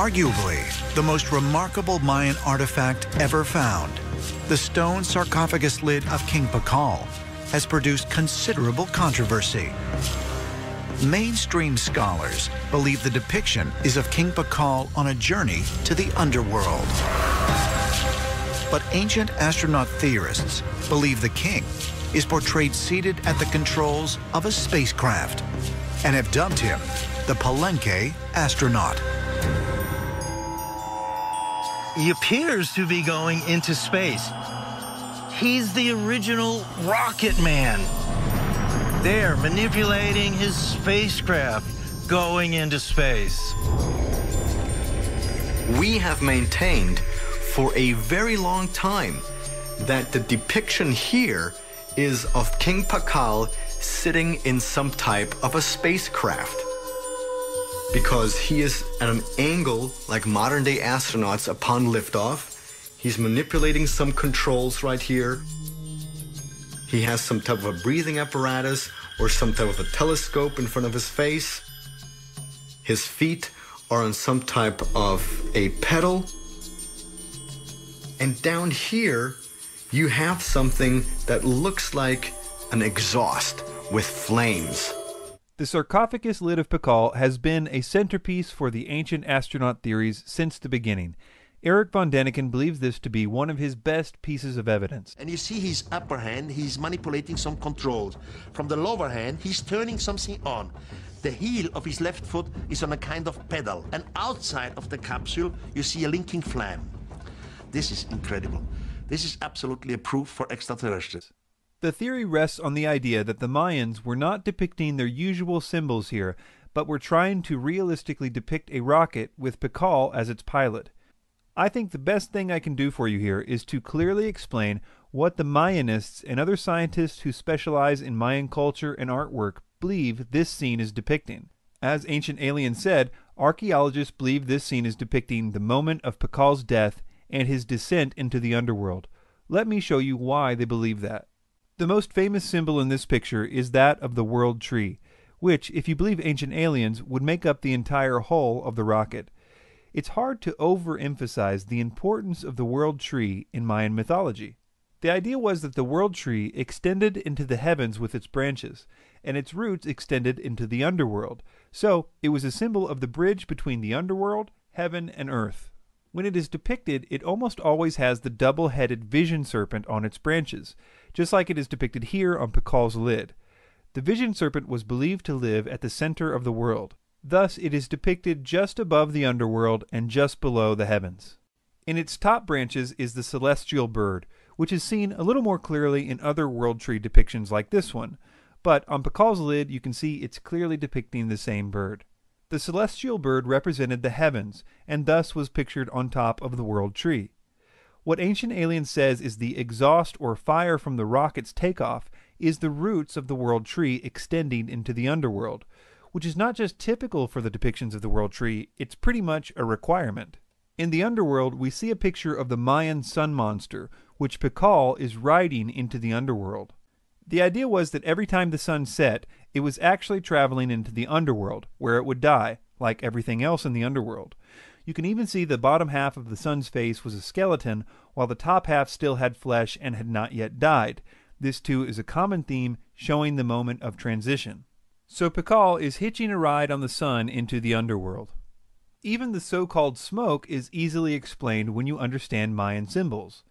Arguably, the most remarkable Mayan artifact ever found, the stone sarcophagus lid of King Pakal, has produced considerable controversy. Mainstream scholars believe the depiction is of King Pakal on a journey to the underworld. But ancient astronaut theorists believe the king is portrayed seated at the controls of a spacecraft and have dubbed him the Palenque astronaut. He appears to be going into space. He's the original rocket man. There, manipulating his spacecraft, going into space. We have maintained for a very long time that the depiction here is of King Pakal sitting in some type of a spacecraft, because he is at an angle like modern-day astronauts upon liftoff. He's manipulating some controls right here. He has some type of a breathing apparatus or some type of a telescope in front of his face. His feet are on some type of a pedal. And down here, you have something that looks like an exhaust with flames. The sarcophagus lid of Pakal has been a centerpiece for the ancient astronaut theories since the beginning. Eric von Däniken believes this to be one of his best pieces of evidence. And you see his upper hand, he's manipulating some controls. From the lower hand, he's turning something on. The heel of his left foot is on a kind of pedal. And outside of the capsule, you see a linking flame. This is incredible. This is absolutely a proof for extraterrestrials. The theory rests on the idea that the Mayans were not depicting their usual symbols here, but were trying to realistically depict a rocket with Pakal as its pilot. I think the best thing I can do for you here is to clearly explain what the Mayanists and other scientists who specialize in Mayan culture and artwork believe this scene is depicting. As Ancient Aliens said, archaeologists believe this scene is depicting the moment of Pakal's death and his descent into the underworld. Let me show you why they believe that. The most famous symbol in this picture is that of the World Tree, which, if you believe Ancient Aliens, would make up the entire hull of the rocket. It's hard to overemphasize the importance of the World Tree in Mayan mythology. The idea was that the World Tree extended into the heavens with its branches, and its roots extended into the underworld, so it was a symbol of the bridge between the underworld, heaven, and earth. When it is depicted, it almost always has the double-headed vision serpent on its branches, just like it is depicted here on Pakal's lid. The vision serpent was believed to live at the center of the world. Thus, it is depicted just above the underworld and just below the heavens. In its top branches is the celestial bird, which is seen a little more clearly in other World Tree depictions like this one, but on Pakal's lid you can see it's clearly depicting the same bird. The celestial bird represented the heavens, and thus was pictured on top of the World Tree. What Ancient Aliens says is the exhaust or fire from the rocket's takeoff is the roots of the World Tree extending into the underworld, which is not just typical for the depictions of the World Tree, it's pretty much a requirement. In the underworld, we see a picture of the Mayan sun monster, which Pakal is riding into the underworld. The idea was that every time the sun set, it was actually traveling into the underworld, where it would die, like everything else in the underworld. You can even see the bottom half of the sun's face was a skeleton, while the top half still had flesh and had not yet died. This too is a common theme showing the moment of transition. So Pakal is hitching a ride on the sun into the underworld. Even the so-called smoke is easily explained when you understand Mayan symbols.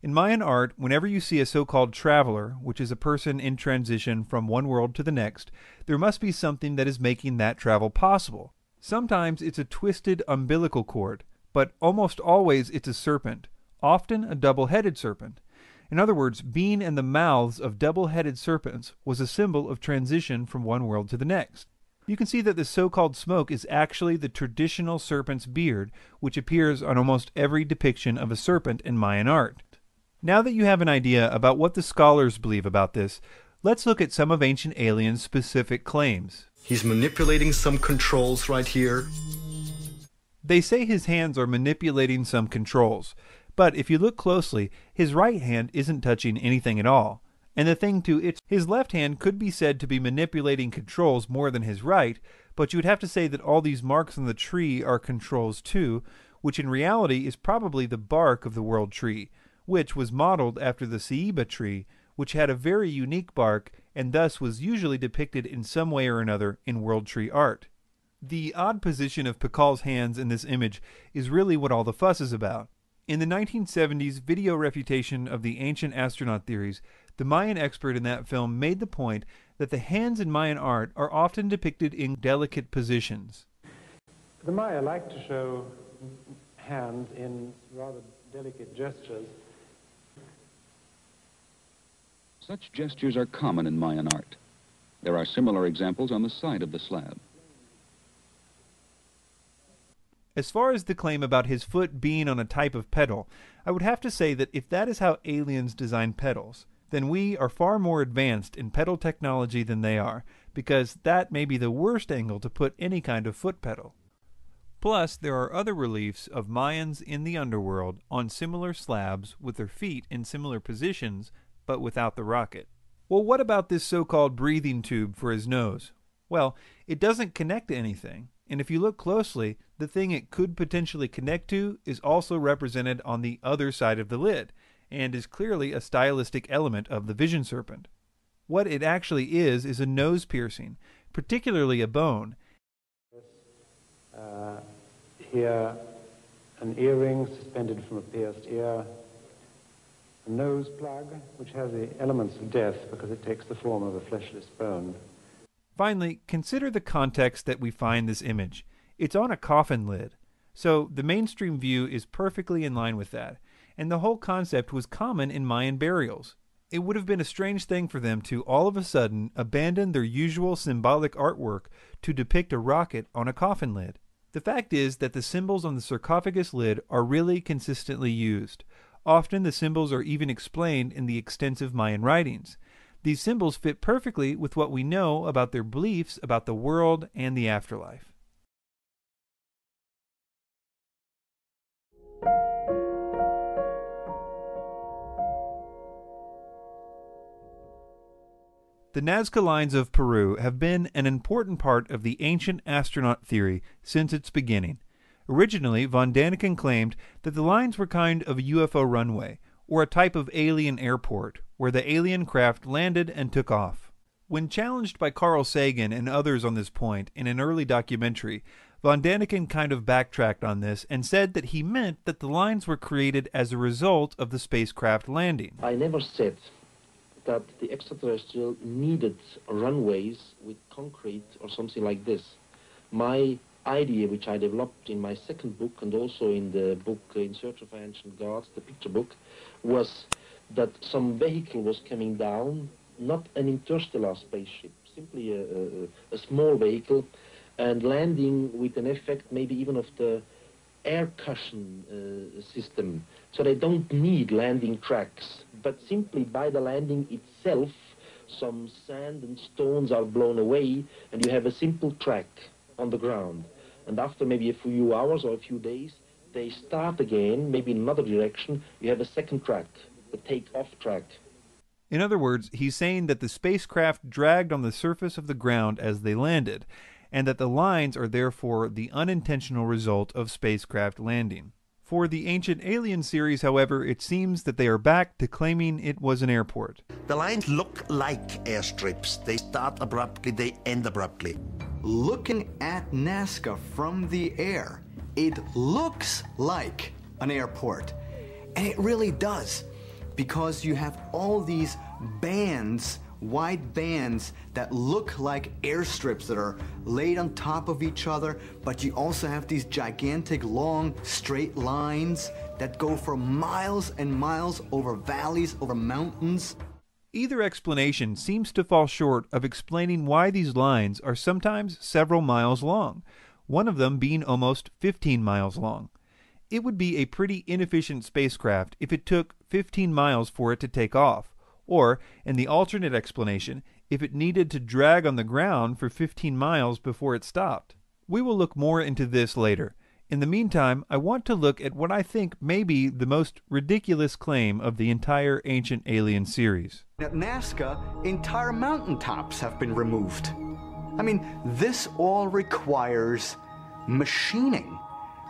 In Mayan art, whenever you see a so-called traveler, which is a person in transition from one world to the next, there must be something that is making that travel possible. Sometimes it's a twisted umbilical cord, but almost always it's a serpent, often a double-headed serpent. In other words, being in the mouths of double-headed serpents was a symbol of transition from one world to the next. You can see that the so-called smoke is actually the traditional serpent's beard, which appears on almost every depiction of a serpent in Mayan art. Now that you have an idea about what the scholars believe about this, let's look at some of Ancient Aliens' specific claims. He's manipulating some controls right here. They say his hands are manipulating some controls, but if you look closely, his right hand isn't touching anything at all. And the thing too, his left hand could be said to be manipulating controls more than his right, but you would have to say that all these marks on the tree are controls too, which in reality is probably the bark of the world tree, which was modeled after the ceiba tree, which had a very unique bark and thus was usually depicted in some way or another in world tree art. The odd position of Pakal's hands in this image is really what all the fuss is about. In the 1970s video refutation of the ancient astronaut theories, the Mayan expert in that film made the point that the hands in Mayan art are often depicted in delicate positions. The Maya like to show hands in rather delicate gestures. Such gestures are common in Mayan art. There are similar examples on the side of the slab. As far as the claim about his foot being on a type of pedal, I would have to say that if that is how aliens design pedals, then we are far more advanced in pedal technology than they are, because that may be the worst angle to put any kind of foot pedal. Plus, there are other reliefs of Mayans in the underworld on similar slabs with their feet in similar positions, but without the rocket. Well, what about this so-called breathing tube for his nose? Well, it doesn't connect to anything, and if you look closely, the thing it could potentially connect to is also represented on the other side of the lid, and is clearly a stylistic element of the vision serpent. What it actually is a nose piercing, particularly a bone. Here, an earring suspended from a pierced ear, a nose plug, which has the elements of death because it takes the form of a fleshless bone. Finally, consider the context that we find this image. It's on a coffin lid, so the mainstream view is perfectly in line with that, and the whole concept was common in Mayan burials. It would have been a strange thing for them to all of a sudden abandon their usual symbolic artwork to depict a rocket on a coffin lid. The fact is that the symbols on the sarcophagus lid are really consistently used. Often the symbols are even explained in the extensive Mayan writings. These symbols fit perfectly with what we know about their beliefs about the world and the afterlife. The Nazca lines of Peru have been an important part of the ancient astronaut theory since its beginning. Originally, von Daniken claimed that the lines were kind of a UFO runway, or a type of alien airport, where the alien craft landed and took off. When challenged by Carl Sagan and others on this point in an early documentary, von Daniken kind of backtracked on this and said that he meant that the lines were created as a result of the spacecraft landing. I never said that the extraterrestrial needed runways with concrete or something like this. My idea, which I developed in my second book and also in the book In Search of Ancient Gods, the picture book, was that some vehicle was coming down, not an interstellar spaceship, simply a small vehicle, and landing with an effect maybe even of the air cushion system. So they don't need landing tracks, but simply by the landing itself, some sand and stones are blown away, and you have a simple track on the ground. And after maybe a few hours or a few days, they start again, maybe in another direction, you have a second track, the take-off track. In other words, he's saying that the spacecraft dragged on the surface of the ground as they landed, and that the lines are therefore the unintentional result of spacecraft landing. For the Ancient Aliens series, however, it seems that they are back to claiming it was an airport. The lines look like airstrips. They start abruptly, they end abruptly. Looking at Nazca from the air, it looks like an airport. And it really does, because you have all these bands, wide bands that look like airstrips that are laid on top of each other, but you also have these gigantic, long, straight lines that go for miles and miles over valleys, over mountains. Either explanation seems to fall short of explaining why these lines are sometimes several miles long, one of them being almost 15 miles long. It would be a pretty inefficient spacecraft if it took 15 miles for it to take off, or, in the alternate explanation, if it needed to drag on the ground for 15 miles before it stopped. We will look more into this later. In the meantime, I want to look at what I think may be the most ridiculous claim of the entire Ancient Alien series. At Nazca, entire mountaintops have been removed. I mean, this all requires machining.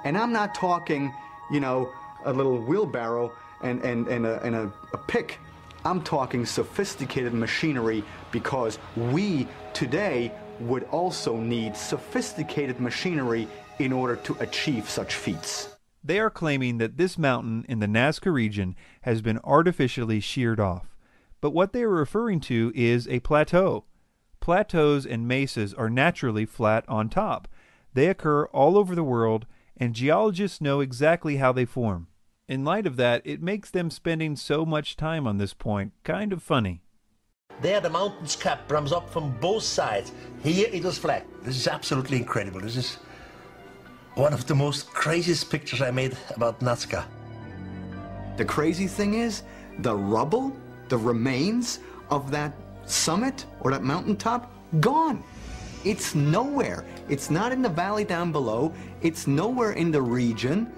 And I'm not talking, you know, a little wheelbarrow and a pick. I'm talking sophisticated machinery, because we today would also need sophisticated machinery in order to achieve such feats. They are claiming that this mountain in the Nazca region has been artificially sheared off. But what they are referring to is a plateau. Plateaus and mesas are naturally flat on top. They occur all over the world, and geologists know exactly how they form. In light of that, it makes them spending so much time on this point kind of funny. There the mountain's cap runs up from both sides. Here it is flat. This is absolutely incredible. This is one of the most craziest pictures I made about Nazca. The crazy thing is, the rubble, the remains of that summit or that mountaintop, gone. It's nowhere. It's not in the valley down below. It's nowhere in the region.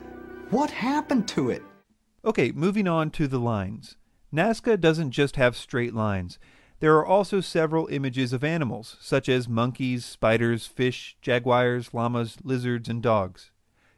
What happened to it? Okay, moving on to the lines. Nazca doesn't just have straight lines. There are also several images of animals, such as monkeys, spiders, fish, jaguars, llamas, lizards, and dogs.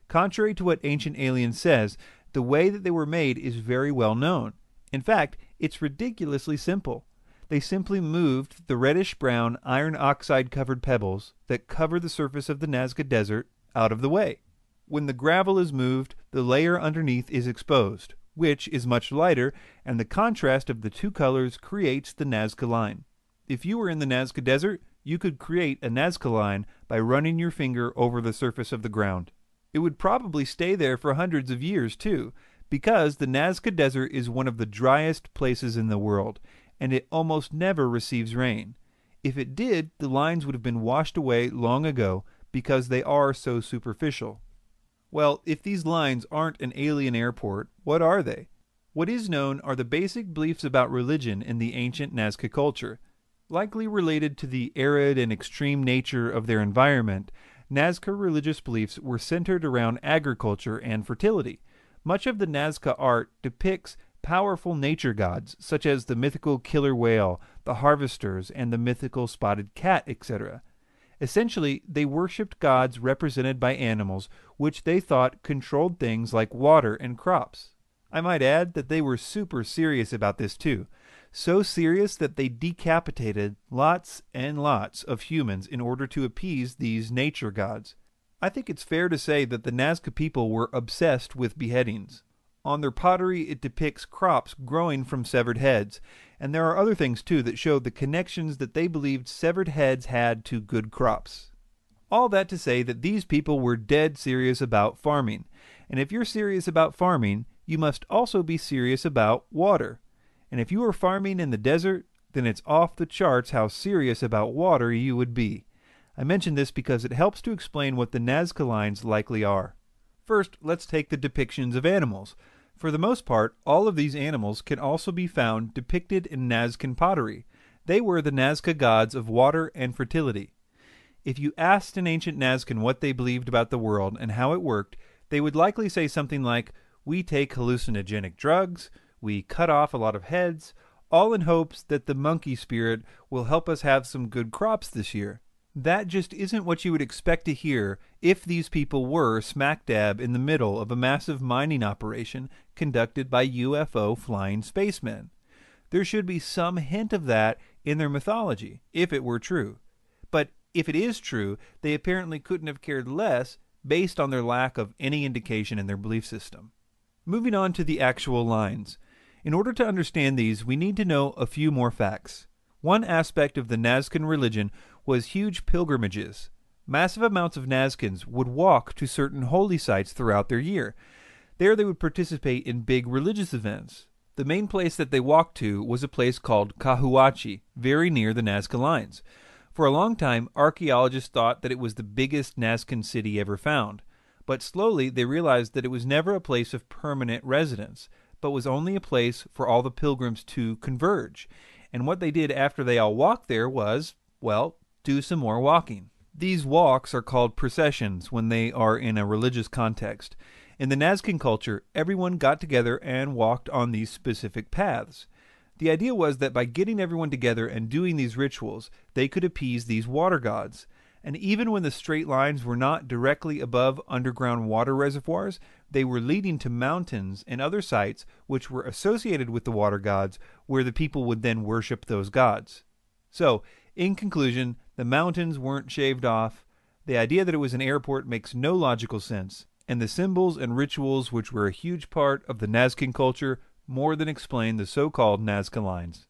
Contrary to what Ancient Aliens says, the way that they were made is very well known. In fact, it's ridiculously simple. They simply moved the reddish-brown iron oxide-covered pebbles that cover the surface of the Nazca Desert out of the way. When the gravel is moved, the layer underneath is exposed, which is much lighter, and the contrast of the two colors creates the Nazca line. If you were in the Nazca Desert, you could create a Nazca line by running your finger over the surface of the ground. It would probably stay there for hundreds of years, too, because the Nazca Desert is one of the driest places in the world, and it almost never receives rain. If it did, the lines would have been washed away long ago because they are so superficial. Well, if these lines aren't an alien airport, what are they? What is known are the basic beliefs about religion in the ancient Nazca culture. Likely related to the arid and extreme nature of their environment, Nazca religious beliefs were centered around agriculture and fertility. Much of the Nazca art depicts powerful nature gods, such as the mythical killer whale, the harvesters, and the mythical spotted cat, etc. Essentially, they worshipped gods represented by animals, which they thought controlled things like water and crops. I might add that they were super serious about this too. So serious that they decapitated lots and lots of humans in order to appease these nature gods. I think it's fair to say that the Nazca people were obsessed with beheadings. On their pottery, it depicts crops growing from severed heads, and there are other things too that show the connections that they believed severed heads had to good crops. All that to say that these people were dead serious about farming, and if you're serious about farming, you must also be serious about water. And if you are farming in the desert, then it's off the charts how serious about water you would be. I mention this because it helps to explain what the Nazca lines likely are. First, let's take the depictions of animals. For the most part, all of these animals can also be found depicted in Nazcan pottery. They were the Nazca gods of water and fertility. If you asked an ancient Nazcan what they believed about the world and how it worked, they would likely say something like, "We take hallucinogenic drugs, we cut off a lot of heads, all in hopes that the monkey spirit will help us have some good crops this year." That just isn't what you would expect to hear if these people were smack dab in the middle of a massive mining operation conducted by UFO flying spacemen. There should be some hint of that in their mythology, if it were true. But if it is true, they apparently couldn't have cared less based on their lack of any indication in their belief system. Moving on to the actual lines. In order to understand these, we need to know a few more facts. One aspect of the Nazcan religion was huge pilgrimages. Massive amounts of Nazcans would walk to certain holy sites throughout their year. There they would participate in big religious events. The main place that they walked to was a place called Cahuachi, very near the Nazca lines. For a long time, archaeologists thought that it was the biggest Nazcan city ever found. But slowly they realized that it was never a place of permanent residence, but was only a place for all the pilgrims to converge. And what they did after they all walked there was, well, do some more walking. These walks are called processions when they are in a religious context. In the Nazcan culture, everyone got together and walked on these specific paths. The idea was that by getting everyone together and doing these rituals, they could appease these water gods. And even when the straight lines were not directly above underground water reservoirs, they were leading to mountains and other sites which were associated with the water gods, where the people would then worship those gods. So, in conclusion, the mountains weren't shaved off, the idea that it was an airport makes no logical sense, and the symbols and rituals which were a huge part of the Nazcan culture more than explain the so-called Nazca lines.